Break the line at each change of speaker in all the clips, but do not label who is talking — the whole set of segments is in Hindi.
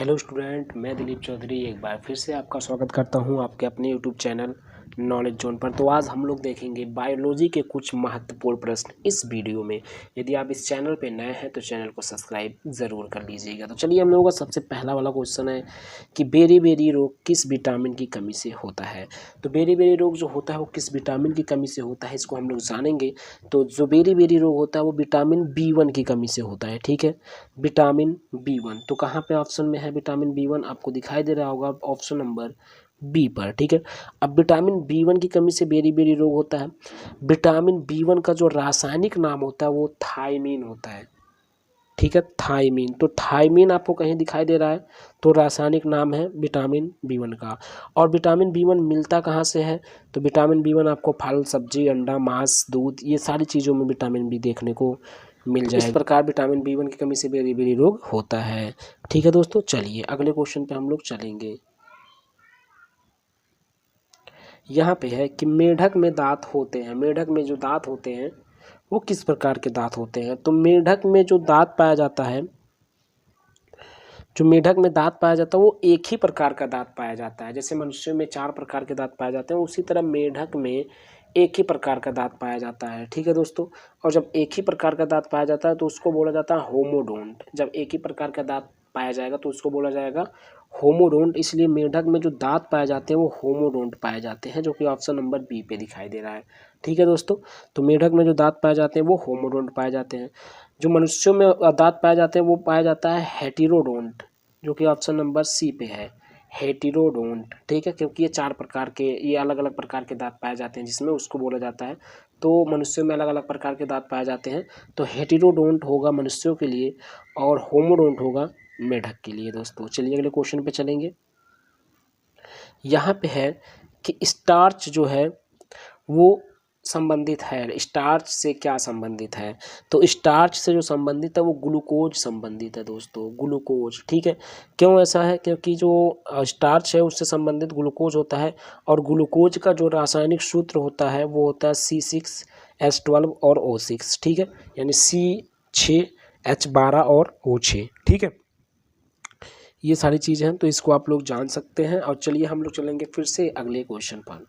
हेलो स्टूडेंट, मैं दिलीप चौधरी एक बार फिर से आपका स्वागत करता हूं आपके अपने यूट्यूब चैनल नॉलेज जोन पर। तो आज हम लोग देखेंगे बायोलॉजी के कुछ महत्वपूर्ण प्रश्न इस वीडियो में। यदि आप इस चैनल पे नए हैं तो चैनल को सब्सक्राइब ज़रूर कर लीजिएगा। तो चलिए, हम लोगों का सबसे पहला वाला क्वेश्चन है कि बेरी-बेरी रोग किस विटामिन की कमी से होता है। तो बेरी-बेरी रोग जो होता है वो किस विटामिन की कमी से होता है, इसको हम लोग जानेंगे। तो जो बेरी-बेरी रोग होता है वो विटामिन B1 की कमी से होता है। ठीक है, विटामिन B1 तो कहाँ पे ऑप्शन में है विटामिन B1, आपको दिखाई दे रहा होगा ऑप्शन नंबर बी पर। ठीक है, अब विटामिन B1 की कमी से बेरी-बेरी रोग होता है। विटामिन B1 का जो रासायनिक नाम होता है वो थायमीन होता है। ठीक है, थायमीन। तो थायमीन आपको कहीं दिखाई दे रहा है तो रासायनिक नाम है विटामिन B1 का। और विटामिन B1 मिलता कहाँ से है, तो विटामिन B1 आपको फल, सब्जी, अंडा, मांस, दूध, ये सारी चीज़ों में विटामिन बी देखने को मिल जाएगा। इस प्रकार विटामिन B1 की कमी से बेरी-बेरी रोग होता है। ठीक है दोस्तों, चलिए अगले क्वेश्चन पे हम लोग चलेंगे। यहाँ पे है कि मेढक में दांत होते हैं। मेढक में जो दांत होते हैं वो किस प्रकार के दांत होते हैं। तो मेढक में जो दांत पाया जाता है, जो मेढक में दांत पाया जाता है वो एक ही प्रकार का दांत पाया जाता है। जैसे मनुष्यों में 4 प्रकार के दांत पाए जाते हैं, उसी तरह मेढक में एक ही प्रकार का दांत पाया जाता है। ठीक है दोस्तों, और जब एक ही प्रकार का दांत पाया जाता है तो उसको बोला जाता है होमोडोंट। जब एक ही प्रकार का दांत पाया जाएगा तो उसको बोला जाएगा होमोडोंट। इसलिए मेढक में जो दांत पाए जाते हैं वो होमोडोंट पाए जाते हैं, जो कि ऑप्शन नंबर बी पे दिखाई दे रहा है। ठीक है दोस्तों, तो मेढक में जो दांत पाए जाते हैं वो होमोडोंट पाए जाते हैं। जो मनुष्यों में दांत पाए जाते हैं वो पाया जाता है हेटेरोडोंट, जो कि ऑप्शन नंबर सी पे है, हेटेरोडोंट। ठीक है, क्योंकि ये 4 प्रकार के, ये अलग अलग प्रकार के दांत पाए जाते हैं जिसमें उसको बोला जाता है। तो मनुष्यों में अलग अलग प्रकार के दांत पाए जाते हैं, तो हेटेरोडोंट होगा मनुष्यों के लिए और होमोडोंट होगा मेढक के लिए। दोस्तों चलिए अगले क्वेश्चन पे चलेंगे। यहाँ पे है कि स्टार्च जो है वो संबंधित है। स्टार्च से क्या संबंधित है, तो स्टार्च से जो संबंधित है वो ग्लूकोज संबंधित है दोस्तों, ग्लूकोज। ठीक है, क्यों ऐसा है, क्योंकि जो स्टार्च है उससे संबंधित ग्लूकोज होता है, और ग्लूकोज का जो रासायनिक सूत्र होता है वो होता है C6H12 और O6। ठीक है, यानी C6H12 और O6। ठीक है, ये सारी चीज़ें हैं, तो इसको आप लोग जान सकते हैं। और चलिए हम लोग चलेंगे फिर से अगले क्वेश्चन पर।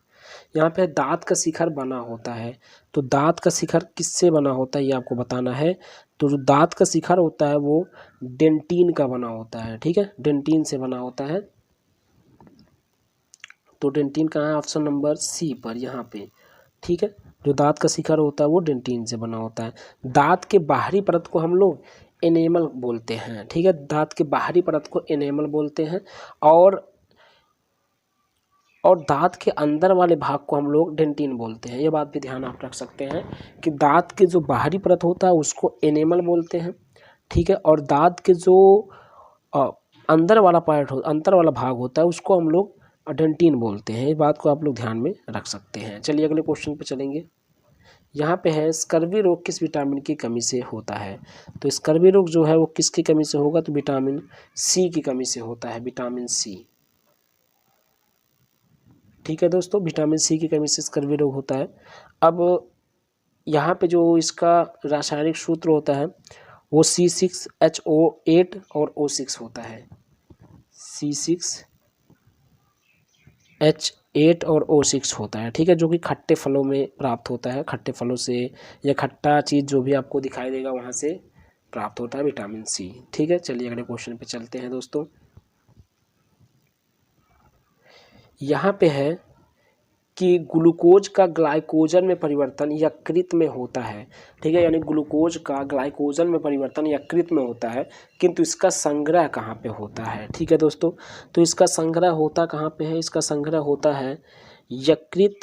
यहाँ पे दांत का शिखर बना होता है। तो दांत का शिखर किससे बना होता है ये आपको बताना है। तो जो दांत का शिखर होता है वो डेंटिन का बना होता है। ठीक है, डेंटिन से बना होता है। तो डेंटिन कहाँ है, ऑप्शन नंबर सी पर यहाँ पे। ठीक है, जो दांत का शिखर होता है वो डेंटिन से बना होता है। दांत के बाहरी परत को हम लोग एनेमल बोलते हैं। ठीक है, दांत के बाहरी परत को एनेमल बोलते हैं, और दांत के अंदर वाले भाग को हम लोग डेंटिन बोलते हैं। ये बात भी ध्यान आप रख सकते हैं कि दांत के जो बाहरी परत होता है उसको एनेमल बोलते हैं। ठीक है, और दांत के जो अंदर वाला पार्ट अंदर वाला भाग होता है उसको हम लोग डेंटिन बोलते हैं। ये बात को आप लोग ध्यान में रख सकते हैं। चलिए अगले क्वेश्चन पे चलेंगे। यहाँ पे है स्कर्वी रोग किस विटामिन की कमी से होता है। तो स्कर्वी रोग जो है वो किसकी कमी से होगा, तो विटामिन सी की कमी से होता है, विटामिन सी। ठीक है दोस्तों, विटामिन सी की कमी से स्कर्वी रोग होता है। अब यहाँ पे जो इसका रासायनिक सूत्र होता है वो C6H8 और O6 होता है। C6H8 और O6 होता है। ठीक है, जो कि खट्टे फलों में प्राप्त होता है। खट्टे फलों से या खट्टा चीज़ जो भी आपको दिखाई देगा वहाँ से प्राप्त होता है विटामिन सी। ठीक है, चलिए अगले क्वेश्चन पे चलते हैं दोस्तों। यहाँ पे है कि ग्लूकोज का ग्लाइकोजन में परिवर्तन यकृत में होता है। ठीक है, यानी ग्लूकोज का ग्लाइकोजन में परिवर्तन यकृत में होता है, किंतु इसका संग्रह कहाँ पे होता है। ठीक है दोस्तों, तो इसका संग्रह होता कहाँ पे है, इसका संग्रह होता है यकृत,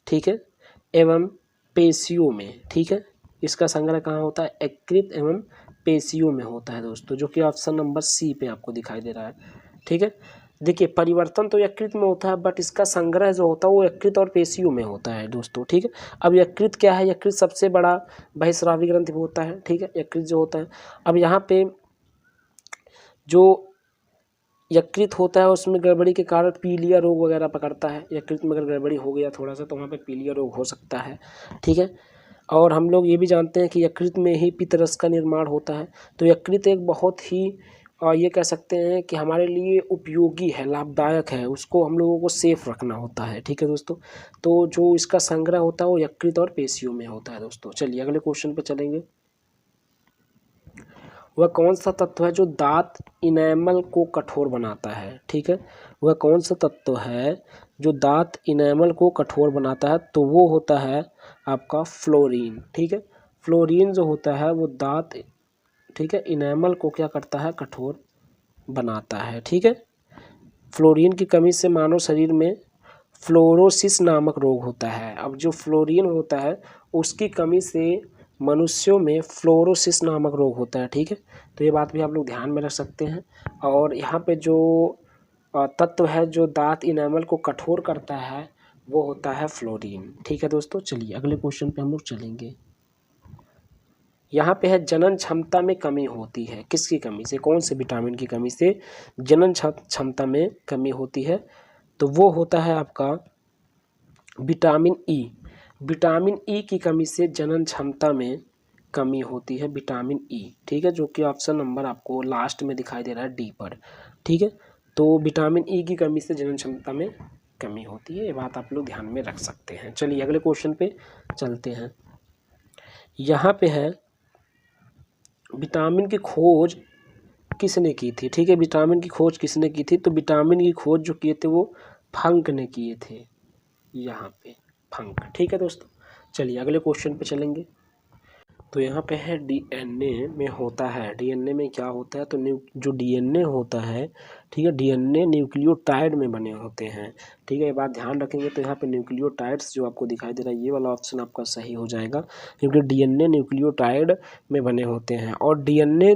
ठीक है, एवं पेशियों में। ठीक है, इसका संग्रह कहाँ होता है, यकृत एवं पेशियों में होता है दोस्तों, जो कि ऑप्शन नंबर सी पे आपको दिखाई दे रहा है। ठीक है, देखिए परिवर्तन तो यकृत में होता है, बट इसका संग्रह जो होता है वो यकृत और पेशियों में होता है दोस्तों। ठीक है, अब यकृत क्या है, यकृत सबसे बड़ा बहिस्रावी ग्रंथि होता है। ठीक है, यकृत जो होता है, अब यहाँ पे जो यकृत होता है उसमें गड़बड़ी के कारण पीलिया रोग वगैरह पकड़ता है। यकृत में अगर गड़बड़ी हो गया थोड़ा सा तो वहाँ पे पीलिया रोग हो सकता है। ठीक है, और हम लोग ये भी जानते हैं कि यकृत में ही पित्त रस का निर्माण होता है। तो यकृत एक बहुत ही और ये कह सकते हैं कि हमारे लिए उपयोगी है, लाभदायक है, उसको हम लोगों को सेफ रखना होता है। ठीक है दोस्तों, तो जो इसका संग्रह होता है वो यकृत और पेशियों में होता है दोस्तों। चलिए अगले क्वेश्चन पे चलेंगे। वह कौन सा तत्व है जो दांत इनेमल को कठोर बनाता है? ठीक है, वह कौन सा तत्व है जो दांत इनेमल को कठोर बनाता है? तो वो होता है आपका फ्लोरीन। ठीक है, फ्लोरीन जो होता है वो दांत, ठीक है, इनेमल को क्या करता है? कठोर बनाता है। ठीक है, फ्लोरीन की कमी से मानव शरीर में फ्लोरोसिस नामक रोग होता है। अब जो फ्लोरीन होता है उसकी कमी से मनुष्यों में फ्लोरोसिस नामक रोग होता है। ठीक है, तो ये बात भी आप लोग ध्यान में रख सकते हैं। और यहाँ पे जो तत्व है जो दांत इनेमल को कठोर करता है वो होता है फ्लोरीन। ठीक है दोस्तों, चलिए अगले क्वेश्चन पे हम लोग चलेंगे। यहाँ पे है जनन क्षमता में कमी होती है। किसकी कमी से? कौन से विटामिन की कमी से जनन क्षमता में कमी होती है? तो वो होता है आपका विटामिन ई। विटामिन ई की कमी से जनन क्षमता में कमी होती है, विटामिन ई। ठीक है, जो कि ऑप्शन नंबर आपको लास्ट में दिखाई दे रहा है डी पर। ठीक है, तो विटामिन ई की कमी से जनन क्षमता में कमी होती है, ये बात आप लोग ध्यान में रख सकते हैं। चलिए अगले क्वेश्चन पे चलते हैं। यहाँ पे है विटामिन की खोज किसने की थी? ठीक है, विटामिन की खोज किसने की थी? तो विटामिन की खोज जो किए थे वो फंक ने किए थे, यहाँ पे फंक। ठीक है दोस्तों, चलिए अगले क्वेश्चन पे चलेंगे। तो यहाँ पे है डीएनए में होता है, डीएनए में क्या होता है? तो जो डीएनए होता है, ठीक है, डीएनए न्यूक्लियोटाइड में बने होते हैं। ठीक है, ये बात ध्यान रखेंगे। तो यहाँ पे न्यूक्लियोटाइड्स जो आपको दिखाई दे रहा है, ये वाला ऑप्शन आपका सही हो जाएगा, क्योंकि डीएनए न्यूक्लियोटाइड में बने होते हैं। और डीएनए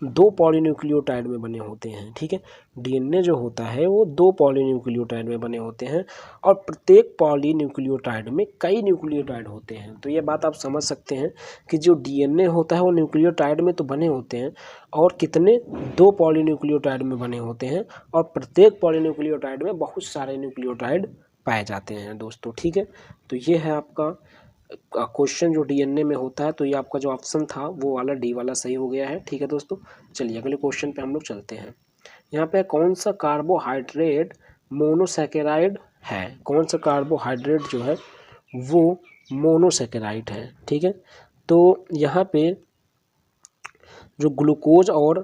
2 पॉलीन्यूक्लियोटाइड में बने होते हैं। ठीक है, डीएनए जो होता है वो 2 पॉलीन्यूक्लियोटाइड में बने होते हैं, और प्रत्येक पॉलीन्यूक्लियोटाइड में कई न्यूक्लियोटाइड होते हैं। तो ये बात आप समझ सकते हैं कि जो डीएनए होता है वो न्यूक्लियोटाइड में तो बने होते हैं, और कितने? 2 पॉलीन्यूक्लियोटाइड में बने होते हैं, और प्रत्येक पॉलीन्यूक्लियोटाइड में बहुत सारे न्यूक्लियोटाइड पाए जाते हैं दोस्तों। ठीक है, तो ये है आपका क्वेश्चन जो डीएनए में होता है। तो ये आपका जो ऑप्शन था वो वाला डी वाला सही हो गया है। ठीक है दोस्तों, चलिए अगले क्वेश्चन पे हम लोग चलते हैं। यहाँ पे कौन सा कार्बोहाइड्रेट मोनोसैकेराइड है? कौन सा कार्बोहाइड्रेट जो है वो मोनोसैकेराइड है? ठीक है, तो यहाँ पे जो ग्लूकोज और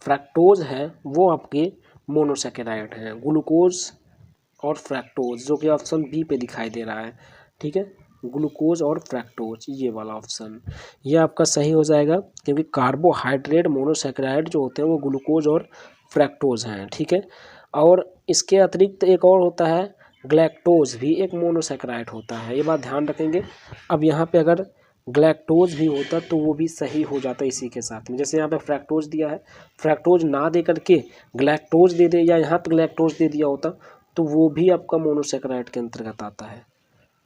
फ्रैक्टोज है वो आपके मोनोसैकेराइड हैं, ग्लूकोज और फ्रैक्टोज, जो कि ऑप्शन बी पे दिखाई दे रहा है। ठीक है, ग्लूकोज और फ्रैक्टोज, ये वाला ऑप्शन ये आपका सही हो जाएगा, क्योंकि कार्बोहाइड्रेट मोनोसैकेराइड जो होते हैं वो ग्लूकोज और फ्रैक्टोज हैं। ठीक है, और इसके अतिरिक्त एक और होता है ग्लैक्टोज, भी एक मोनोसैकेराइड होता है, ये बात ध्यान रखेंगे। अब यहाँ पे अगर ग्लैक्टोज भी होता तो वो भी सही हो जाता इसी के साथ में। जैसे यहाँ पे फ्रैक्टोज दिया है, फ्रैक्टोज ना दे करके ग्लैक्टोज दे दे, या यहाँ पे ग्लैक्टोज दे दिया होता तो वो भी आपका मोनोसैकेराइड के अंतर्गत आता है।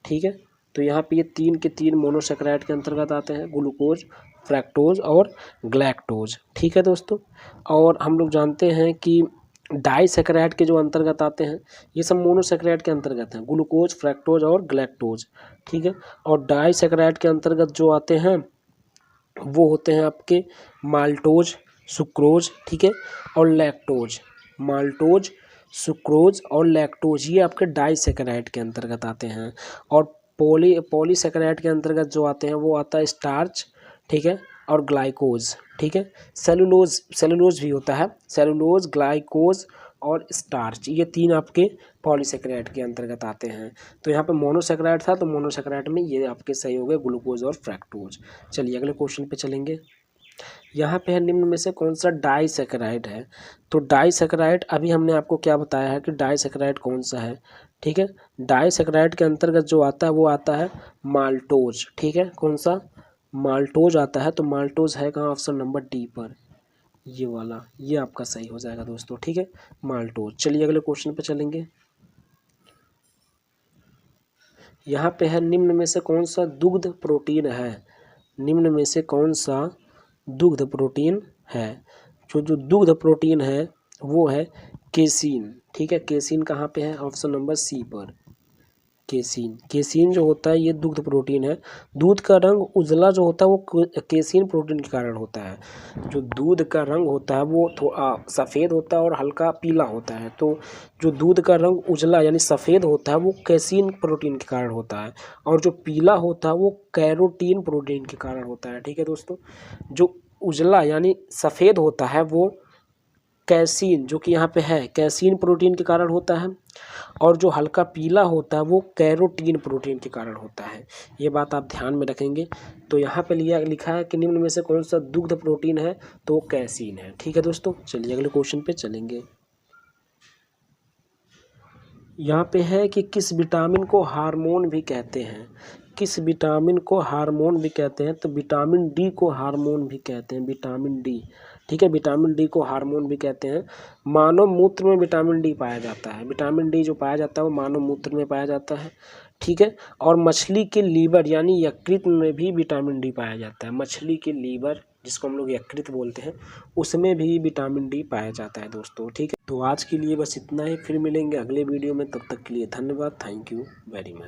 ठीक है, तो यहाँ पे ये 3 के 3 मोनोसैकेराइड के अंतर्गत आते हैं, ग्लूकोज, फ्रैक्टोज और ग्लैक्टोज। ठीक है दोस्तों, और हम लोग जानते हैं कि डाइसैकेराइड के जो अंतर्गत आते हैं ये सब मोनोसैकेराइड के अंतर्गत हैं, ग्लूकोज, फ्रैक्टोज और ग्लैक्टोज। ठीक है, और डाइसैकेराइड के अंतर्गत जो आते हैं वो होते हैं आपके माल्टोज, सुक्रोज, ठीक है, और लैक्टोज। माल्टोज, सुक्रोज और लैक्टोज ये आपके डाइसैकेराइड के अंतर्गत आते हैं। और पॉलीसैकेराइड के अंतर्गत जो आते हैं वो आता है स्टार्च, ठीक है, और ग्लाइकोज। ठीक है, सेलुलोज भी होता है, सेलुलोज, ग्लाइकोज और स्टार्च, ये 3 आपके पॉलीसैकेराइड के अंतर्गत आते हैं। तो यहाँ पे मोनोसैकेराइड था, तो मोनोसैकेराइड में ये आपके सही हो गए ग्लूकोज और फ्रैक्टोज। चलिए अगले क्वेश्चन पे चलेंगे। यहाँ पे है निम्न में से कौन सा डाइसैकेराइड है? तो डाइसैकेराइड अभी हमने आपको क्या बताया है कि डाइसैकेराइड कौन सा है। ठीक है, डाइसैकेराइड के अंतर्गत जो आता है वो आता है माल्टोज। ठीक है, कौन सा? माल्टोज आता है। तो माल्टोज है कहाँ? ऑप्शन नंबर डी पर, ये वाला, ये आपका सही हो जाएगा दोस्तों। ठीक है, माल्टोज। चलिए अगले क्वेश्चन पे चलेंगे। यहाँ पे है निम्न में से कौन सा दुग्ध प्रोटीन है? निम्न में से कौन सा दुग्ध प्रोटीन है? जो दुग्ध प्रोटीन है वो है केसीन। ठीक है, केसीन कहाँ पे है? ऑप्शन नंबर सी पर, केसीन। केसीन जो होता है ये दुग्ध प्रोटीन है। दूध का रंग उजला जो होता है वो केसीन प्रोटीन के कारण होता है। जो दूध का रंग होता है वो थोड़ा सफ़ेद होता है और हल्का पीला होता है। तो जो दूध का रंग उजला यानी सफ़ेद होता है वो केसीन प्रोटीन के कारण होता है, और जो पीला होता है वो कैरोटीन प्रोटीन के कारण होता है। ठीक है दोस्तों, जो उजला यानी सफ़ेद होता है वो कैसीन, जो कि यहाँ पे है, कैसीन प्रोटीन के कारण होता है, और जो हल्का पीला होता है वो कैरोटीन प्रोटीन के कारण होता है। ये बात आप ध्यान में रखेंगे। तो यहाँ पे लिखा है कि निम्न में से कौन सा दुग्ध प्रोटीन है, तो कैसीन है। ठीक है दोस्तों, चलिए अगले क्वेश्चन पे चलेंगे। यहाँ पे है कि किस विटामिन को हार्मोन भी कहते हैं। किस विटामिन को हार्मोन भी कहते हैं, तो विटामिन डी को हार्मोन भी कहते हैं, विटामिन डी। ठीक है, विटामिन डी को हार्मोन भी कहते हैं। मानव मूत्र में विटामिन डी पाया जाता है। विटामिन डी जो पाया जाता है वो मानव मूत्र में पाया जाता है। ठीक है, और मछली के लीवर यानी यकृत में भी विटामिन डी पाया जाता है। मछली के लीवर, जिसको हम लोग यकृत बोलते हैं, उसमें भी विटामिन डी पाया जाता है दोस्तों। ठीक है, तो आज के लिए बस इतना ही। फिर मिलेंगे अगले वीडियो में, तब तक के लिए धन्यवाद। Thank you very much.